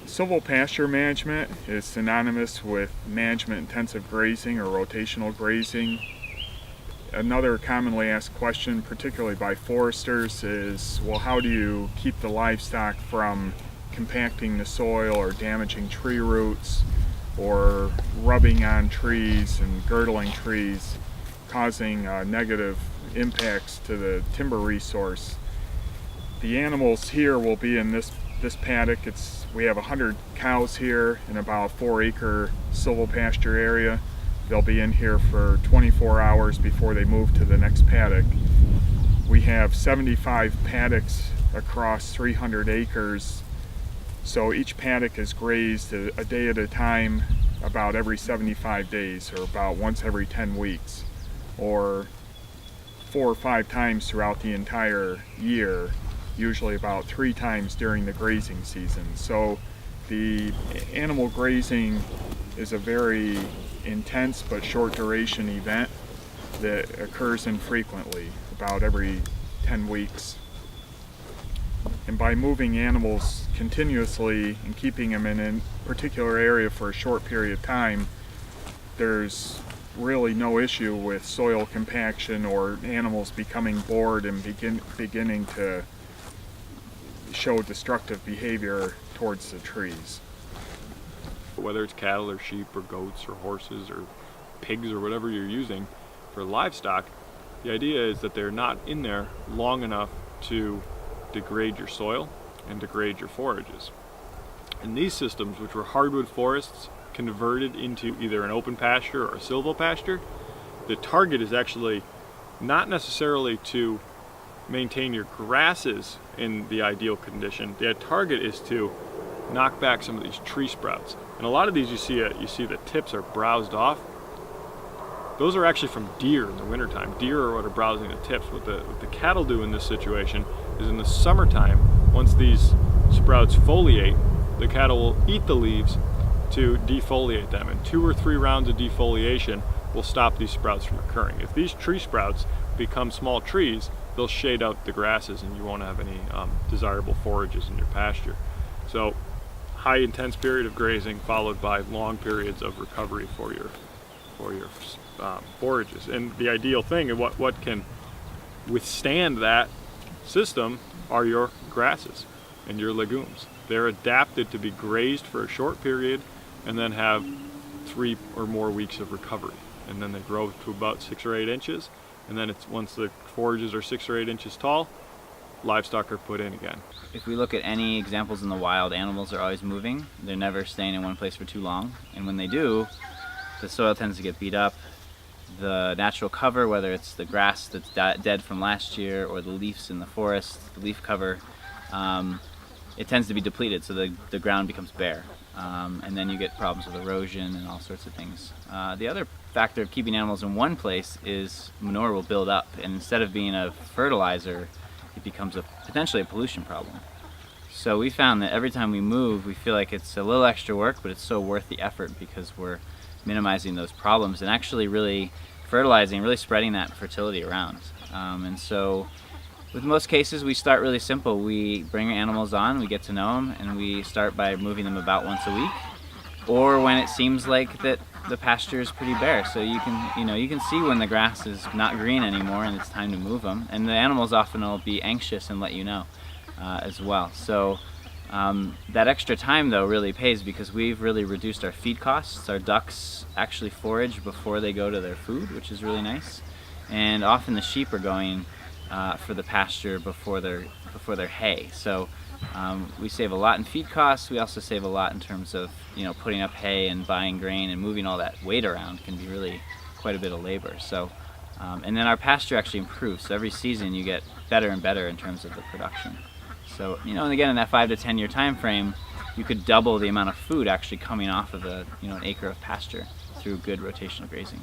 Silvopasture management is synonymous with management-intensive grazing or rotational grazing. Another commonly asked question, particularly by foresters, is, well, how do you keep the livestock from compacting the soil or damaging tree roots or rubbing on trees and girdling trees, causing negative impacts to the timber resource? The animals here will be in this paddock. We have 100 cows here in about a 4-acre silvopasture area. They'll be in here for 24 hours before they move to the next paddock. We have 75 paddocks across 300 acres, so each paddock is grazed a day at a time, about every 75 days, or about once every 10 weeks, or 4 or 5 times throughout the entire year, usually about 3 times during the grazing season. So the animal grazing is a very intense but short duration event that occurs infrequently, about every 10 weeks. And by moving animals continuously and keeping them in a particular area for a short period of time, there's really no issue with soil compaction or animals becoming bored and beginning to show destructive behavior towards the trees. Whether it's cattle or sheep or goats or horses or pigs or whatever you're using for livestock, the idea is that they're not in there long enough to degrade your soil and degrade your forages. And these systems, which were hardwood forests converted into either an open pasture or a silvopasture, the target is actually not necessarily to maintain your grasses in the ideal condition. The target is to knock back some of these tree sprouts. And a lot of these you see the tips are browsed off. Those are actually from deer in the wintertime. Deer are what are browsing the tips. What the cattle do in this situation is in the summertime, once these sprouts foliate, the cattle will eat the leaves to defoliate them. And 2 or 3 rounds of defoliation will stop these sprouts from occurring. If these tree sprouts become small trees, they'll shade out the grasses and you won't have any desirable forages in your pasture. So high intense period of grazing followed by long periods of recovery for your forages. And the ideal thing and what can withstand that system are your grasses and your legumes. They're adapted to be grazed for a short period and then have 3 or more weeks of recovery. And then they grow to about 6 or 8 inches. And then once the forages are 6 or 8 inches tall, livestock are put in again. If we look at any examples in the wild, animals are always moving. They're never staying in one place for too long. And when they do, the soil tends to get beat up. The natural cover, whether it's the grass that's dead from last year or the leaves in the forest, the leaf cover, it tends to be depleted, so the ground becomes bare. And then you get problems with erosion and all sorts of things. The other factor of keeping animals in one place is manure will build up, and instead of being a fertilizer, it becomes potentially a pollution problem. So we found that every time we move, we feel like it's a little extra work, but it's so worth the effort because we're minimizing those problems and actually really fertilizing, really spreading that fertility around. And so with most cases, we start really simple. We bring our animals on, we get to know them, and we start by moving them about once a week, or when it seems like that the pasture is pretty bare. So you can see when the grass is not green anymore and it's time to move them. And the animals often will be anxious and let you know as well. So that extra time though really pays because we've really reduced our feed costs. Our ducks actually forage before they go to their food, which is really nice. And often the sheep are going for the pasture before their hay. So we save a lot in feed costs. We also save a lot in terms of putting up hay and buying grain, and moving all that weight around can be really quite a bit of labor. So and then our pasture actually improves. So every season you get better and better in terms of the production. So and again, in that 5 to 10 year time frame, you could double the amount of food actually coming off of an acre of pasture through good rotational grazing.